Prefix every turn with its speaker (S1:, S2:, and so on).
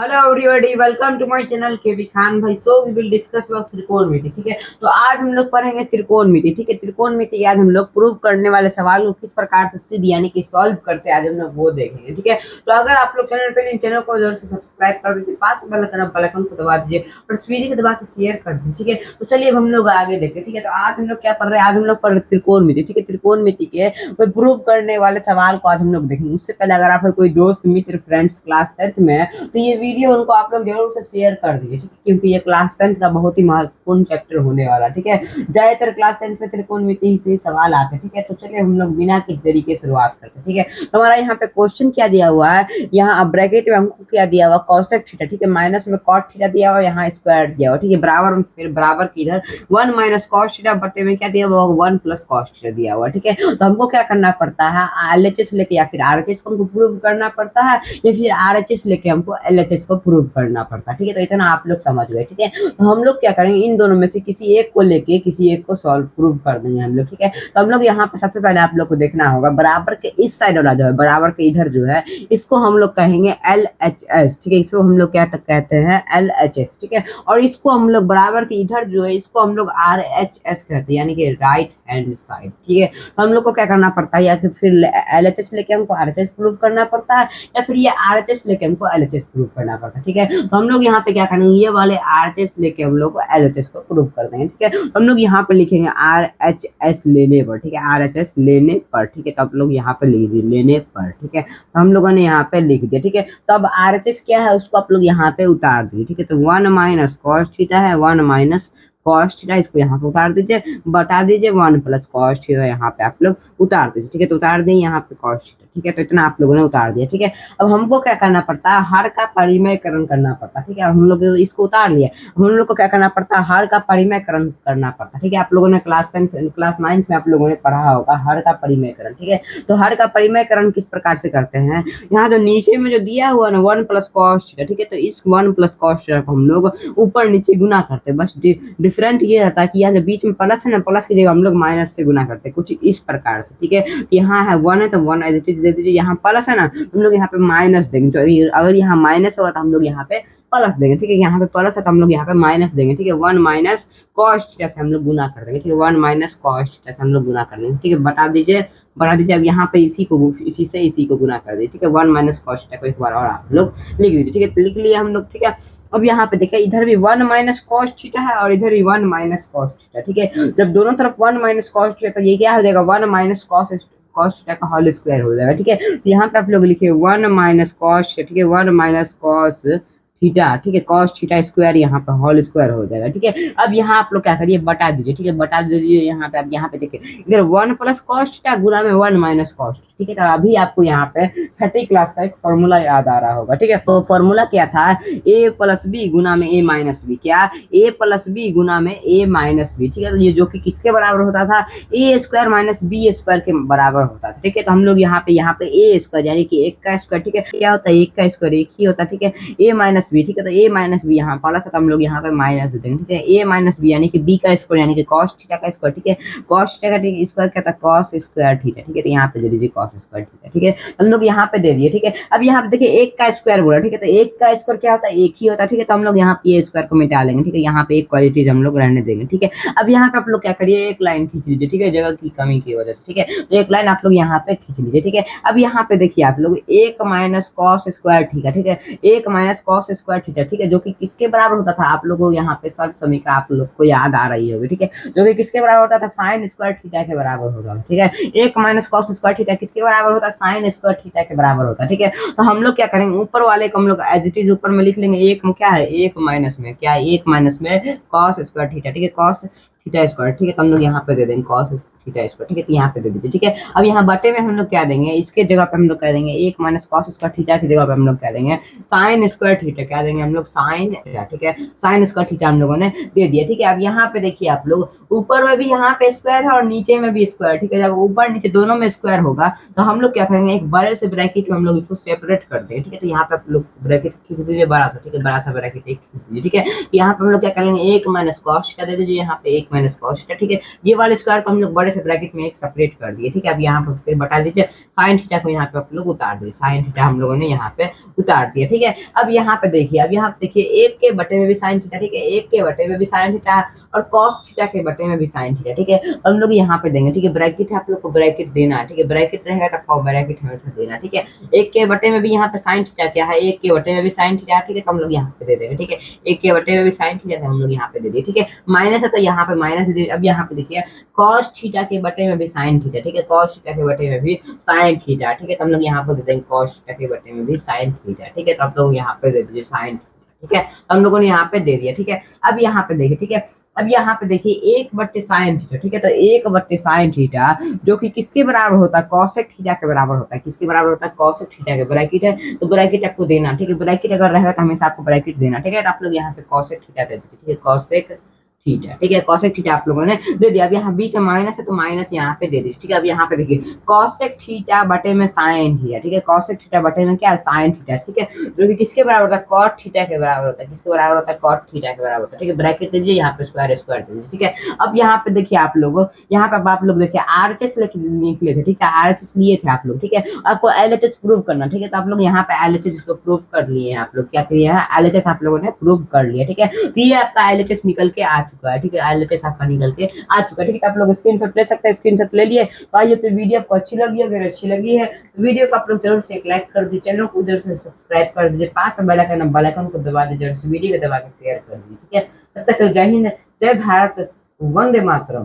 S1: Hello everybody, welcome to my channel KV Khan भाई। So we will discuss about त्रिकोणमिति। ठीक है, तो आज हम लोग पढ़ेंगे त्रिकोणमिति। ठीक है, त्रिकोणमिति आज हम लोग प्रूव करने वाले सवाल को किस प्रकार से सीधी यानी कि सॉल्व करते हैं आज हम लोग वो देखेंगे। ठीक है, तो अगर आप लोग चैनल पे चैनल को जरूर से सब्सक्राइब कर दीजिए, पास बेल आइकन को दबा दीजिए और इस वीडियो को दबा के शेयर कर दीजिए। ठीक है, तो चलिए अब हम लोग आगे देखते हैं। ठीक है, तो आज हम लोग क्या पढ़ रहे हैं, आज हम लोग पढ़ रहे त्रिकोणमिति। ठीक है, त्रिकोणमिति के प्रूव करने वाले सवाल को आज हम लोग देखेंगे। उससे पहले अगर आप कोई दोस्त मित्र फ्रेंड्स क्लास 10th में है तो ये वीडियो उनको आप लोग जरूर से शेयर कर दीजिए। ठीक है, क्योंकि ये क्लास 10th का बहुत ही महत्वपूर्ण चैप्टर होने वाला। ठीक है, ज्यादातर क्लास 10th में त्रिकोणमिति से सवाल आते हैं। ठीक है, तो चलिए हम लोग बिना किसी देरी के शुरुआत करते हैं। ठीक है, तो हमारा यहाँ पे क्वेश्चन क्या दिया हुआ है, यहाँ ब्रैकेट में हमको क्या दिया हुआ, कॉसेक थीटा। ठीक है, माइनस में कॉट थीटा दिया हुआ, यहाँ स्क्वायर दिया हुआ। ठीक है, बराबर में फिर बराबर की इधर 1 माइनस कॉस थीटा बटे में क्या दिया हुआ, 1 प्लस कॉस थीटा दिया हुआ। ठीक है, तो हमको क्या करना पड़ता है, एलएचएस लेके या फिर आरएचएस को हमको प्रूव करना पड़ता है या फिर आरएचएस लेके हमको एलएचएस को प्रूव करना पड़ता है। ठीक है, तो इतना आप लोग समझ गए। ठीक है, तो हम लोग क्या करेंगे, इन दोनों में से किसी एक को लेके किसी एक को सॉल्व प्रूव कर देंगे हम लोग। ठीक है, तो हम लोग यहाँ पे सबसे पहले आप लोग को देखना होगा, बराबर के इस साइड वाला जो है, बराबर के इधर जो है, इसको हम लोग कहेंगे एलएचएस। ठीक है, इसको हम लोग क्या कहते हैं, एलएचएस। ठीक है, और इसको हम लोग बराबर के इधर जो है, इसको हम लोग आरएचएस कहते हैं, यानी कि राइट हैंड साइड। ठीक है, तो हम लोग को क्या करना पड़ता है, या फिर एलएचएस लेके हमको आरएचएस प्रूव करना पड़ता है या फिर ये आरएचएस लेके हमको एलएचएस प्रूव करना पड़ता है। ठीक है, तो हम लोग यहाँ पे क्या करेंगे, ये वाले आरएचएस लेके हम लोग एलएचएस को प्रूव कर देंगे। ठीक है, हम लोग यहाँ पे लिखेंगे आरएचएस लेने पर। ठीक है, आरएचएस लेने पर। ठीक है, तो आप लोग यहाँ पे लिख दीजिए लेने पर। ठीक है, तो हम लोगों ने यहाँ पे लिख दिया। ठीक है, तो अब आरएचएस क्या है उसको आप लोग यहाँ पे उतार दीजिए। ठीक है, तो 1 माइनस कॉस थीटा है, 1 माइनस कॉस थीटा, इसको यहाँ पे उतार दीजिए, बता दीजिए 1 प्लस कॉस थीटा यहाँ पे आप लोग उतार दीजिए। ठीक है, तो उतार दें यहाँ पे कॉस थीटा। ठीक है, तो इतना आप लोगों ने उतार दिया। ठीक है, अब हमको क्या करना पड़ता है, हर का परिमेयकरण करना पड़ता है। ठीक है, हम लोग इसको उतार लिया, हम लोग को क्या करना पड़ता है, हर का परिमेयकरण करना पड़ता है। ठीक है, आप लोगों ने क्लास 9th में आप लोगों ने पढ़ा होगा हर का परिमेयकरण। ठीक है, तो हर का परिमेयकरण किस प्रकार से करते हैं, यहाँ जो नीचे में जो दिया हुआ ना 1 प्लस कॉस थीटा। ठीक है, तो इस 1 प्लस कॉस थीटा को हम लोग ऊपर नीचे गुना करते हैं। बस डिफरेंट ये रहता है कि यहाँ जो बीच में प्लस है ना, प्लस की जगह हम लोग माइनस से गुना करते हैं, कुछ इस प्रकार से। ठीक है, यहाँ है 1 है तो 1 एज इट इज दे दीजिए, यहाँ प्लस है ना हम लोग यहाँ पे माइनस देंगे। तो अगर यहाँ माइनस होगा तो हम लोग यहाँ पे प्लस देंगे। ठीक है, यहाँ पे प्लस है तो हम लोग यहाँ पे माइनस देंगे। ठीक है, 1 माइनस कॉस थीटा से हम लोग गुना कर देंगे। ठीक है, 1 माइनस कॉस थीटा से हम लोग गुना कर देंगे। ठीक है, बता दीजिए अब यहाँ पे इसी से इसी को गुना कर दीजिए। ठीक है, 1 माइनस कॉस थीटा को एक बार और आप लोग लिख दीजिए। ठीक है, तो लिख लिए हम लोग। ठीक है, अब यहाँ पे देखिए इधर भी 1 माइनस कॉस थीटा है और इधर भी 1 माइनस कॉस थीटा। ठीक है, जब दोनों तरफ 1 माइनस कॉस थीटा तो ये क्या हो जाएगा, 1 माइनस कॉस थीटा का होल स्क्वायर हो जाएगा। ठीक है, तो यहाँ पे आप लोग लिखिए 1 माइनस कॉस। ठीक है, 1 माइनस कॉस थीटा। ठीक है, कॉस थीटा स्क्वायर यहाँ पे होल स्क्वायर हो जाएगा। ठीक है, अब यहाँ आप लोग क्या करिए, बटा दीजिए। ठीक है, बटा दीजिए यहाँ पे। अब यहाँ पे देखिए इधर 1 प्लस कॉस थीटा गुना में 1 माइनस कॉस। ठीक है, तो अभी आपको यहाँ पे 30 क्लास का एक फॉर्मूला याद आ रहा होगा। ठीक है, तो फॉर्मूला क्या था, ए प्लस बी गुना में ए माइनस बी। क्या, ए प्लस बी गुना में ए माइनस बी। ठीक है, तो ये जो कि किसके बराबर होता था, ए स्क्वायर माइनस बी स्क्वायर के बराबर होता था। ठीक है, तो हम लोग यहाँ पे ए स्क्वायर यानी कि 1 का स्क्वायर। ठीक है, क्या होता है, 1 का स्क्वायर 1 ही होता है। ठीक है, ए माइनस बी। ठीक है, तो ए माइनस बी यहाँ प्लस है तो हम लोग यहाँ पे माइनस देंगे। ठीक है, ए माइनस बी यानी कि बी का स्क्वायर यानी कि कॉस थीटा का स्क्वायर। ठीक है, कॉस थीटा का स्क्वायर क्या था, कॉस स्क्वायर थीटा। ठीक है, तो यहाँ पे दे दीजिए कॉस स्क्वायर थीटा। ठीक है, हम लोग यहाँ पे दे दिए। ठीक है, अब यहाँ पे देखिए 1 का स्क्वायर बोला। ठीक है, तो 1 का स्क्वायर क्या होता है, 1 ही होता है। ठीक है, तो हम लोग यहाँ पे ए स्क्वायर को मिटा लेंगे। ठीक है, यहाँ पे एक वाली चीज हम लोग रहने देंगे। ठीक है, अब यहाँ पे आप लोग क्या करिए, एक लाइन खींच लीजिए। ठीक है, जगह की कमी की वजह से। ठीक है, तो एक लाइन आप लोग यहाँ पे खींच लीजिए। ठीक है, अब यहाँ पे देखिए आप लोग 1 माइनस कॉस स्क्वायर थीटा। ठीक है, 1 माइनस कॉस स्क्वायर थीटा। ठीक है, जो कि किसके बराबर होता था, आप लोगों को यहाँ पे सर्व समीकरण आप लोग को याद आ रही होगी। ठीक है, जो कि किसके बराबर होता था, साइन स्क्वायर थीटा के बराबर होता था। ठीक है, 1 माइनस कॉस स्क्वायर थीटा किसके बराबर होता है, साइन स्क्वायर थीटा के बराबर होता है। ठीक है, तो हम लोग क्या करेंगे, ऊपर वाले को हम लोग एज इट इज ऊपर में लिख लेंगे। एक क्या है, 1 माइनस में क्या है, 1 माइनस में कॉस स्क्वायर थीटा। ठीक है, कॉस थीटा स्क्वायर। ठीक है, तो हम लोग यहाँ पे दे देंगे कॉस थीटा स्क्वायर। ठीक है, तो यहाँ पे दे दीजिए। ठीक है, अब यहाँ बटे में हम लोग क्या देंगे, इसके जगह पे हम लोग कह देंगे 1 माइनस कॉस स्क्वायर थीटा की जगह पे हम लोग कह देंगे साइन स्क्वायर थीटा। क्या देंगे हम लोग, साइन थीटा। ठीक है, साइन स्क्वायर थीटा हम लोगों ने दे दिया। ठीक है, अब यहाँ पे देखिए आप लोग ऊपर में भी यहाँ पे स्क्वायर है और नीचे में भी स्क्वायर। ठीक है, जब ऊपर नीचे दोनों में स्क्वायर होगा तो हम लोग क्या करेंगे, एक बड़े से ब्रैकेट में हम लोग इसको सेपरेट कर देंगे। ठीक है, तो यहाँ पे आप लोग ब्रैकेट खींच दीजिए बड़ा सा। ठीक है, बड़ा सा ब्रैकेट एक खींच दीजिए। ठीक है, यहाँ पे हम लोग क्या करेंगे, 1 माइनस कॉस क्या दे दीजिए, यहाँ पे 1 माइनस कॉस थीटा, ठीक है। ये वाले स्क्वायर को हम लोग बड़े से ब्रैकेट में एक सेपरेट कर दिए, ठीक है। अब यहाँ पर फिर बता दीजिए साइन थीटा को यहाँ पे आप लोग उतार दिए, साइन थीटा हम लोगों ने यहाँ पे उतार दिया, ठीक है। अब यहाँ पे देखिए, अब यहाँ पे देखिए एक के बटे में भी साइन थीटा, ठीक है, एक के बटे में भी साइन थीटा और कॉस थीटा के बटे में भी साइन थीटा, ठीक है। हम लोग यहाँ पे देंगे, ठीक है। ब्रैकेट है, आप लोग को ब्रैकेट देना है, ठीक है। ब्रैकेट रहेगा तो ब्रैकेट हमेशा देना, ठीक है। एक के बटे में भी यहाँ पे साइन थीटा क्या है, एक के बटे में भी साइन थीटा, ठीक है, तो हम लोग यहाँ पे दे देंगे, ठीक है। एक के बटे में भी साइन थीटा हम लोग यहाँ पे दे दिए, ठीक है। माइनस है तो यहाँ पे माइनस दे दिए। अब यहाँ पे देखिए कॉस थीटा के बटे में भी साइन थीटा, ठीक है, कॉस थीटा के बटे में भी साइन थीटा, ठीक है, तो हम लोग यहाँ पे दे देंगे कॉस थीटा के बटे में भी साइन थीटा, ठीक है। तो आप लोग यहाँ पे दे दीजिए साइन, ठीक है, तो हम लोगों ने यहाँ पे दे दिया, ठीक है। अब यहाँ पे देखिए, ठीक है, अब यहाँ पे देखिए एक बट्टे साइन थीटा, ठीक है, तो एक बट्टे साइन थीटा जो कि किसके बराबर होता है, कॉसेक थीटा के बराबर होता है। किसके बराबर होता है, कॉसेक थीटा के। ब्रैकेट है तो ब्रैकेट आपको देना, ठीक है। ब्रैकेट अगर रहेगा तो हमेशा आपको ब्रैकेट देना, ठीक है। तो आप लोग यहाँ पे कॉसेक थीटा दे दीजिए, ठीक है, कॉसेक थीटा, ठीक है, कॉसेक थीटा आप लोगों ने दे दिया। अब यहाँ बीच में माइनस है तो माइनस यहाँ पे दे दीजिए, ठीक है। अब यहाँ पे देखिए कॉसेक थीटा बटे में साइन थीटा, ठीक है, कॉसेक थीटा बटे में क्या, साइन थीटा, ठीक है, जो कि किसके बराबर होता है, कॉट थीटा के बराबर होता है। किसके बराबर होता है, कॉट थीटा के बराबर होता है, ठीक है। ब्रैकेट दीजिए, यहाँ पे स्क्वायर स्क्वायर दीजिए, ठीक है। अब यहाँ पे देखिए आप लोग, यहाँ पे आप लोग देखिए आरएचएस निकले थे, ठीक है, आरएचएस लिए थे आप लोग, ठीक है। आपको एलएचएस प्रूव करना, ठीक है, तो आप लोग यहाँ पे एलएचएस इसको प्रूव कर लिए हैं। आप लोग क्या किए हैं, एलएचएस आप लोगों ने प्रूव कर लिया, ठीक है। तो ये आपका एलएचएस निकल के आ चुका है, ठीक है, एलएचएस आपका निकल के आ चुका है, ठीक है। आप लोग स्क्रीनशॉट ले सकते हैं, स्क्रीनशॉट ले लिए। तो आइए फिर वीडियो आपको अच्छी लगी, अगर अच्छी लगी है तो वीडियो को आप लोग जरूर से एक लाइक कर दीजिए, चैनल को उधर से सब्सक्राइब कर दीजिए, पास में बेल आइकन को दबा दीजिए, वीडियो को दबा के शेयर कर दीजिए, ठीक है। तब तक जय हिंद, जय भारत, वंदे मातरम।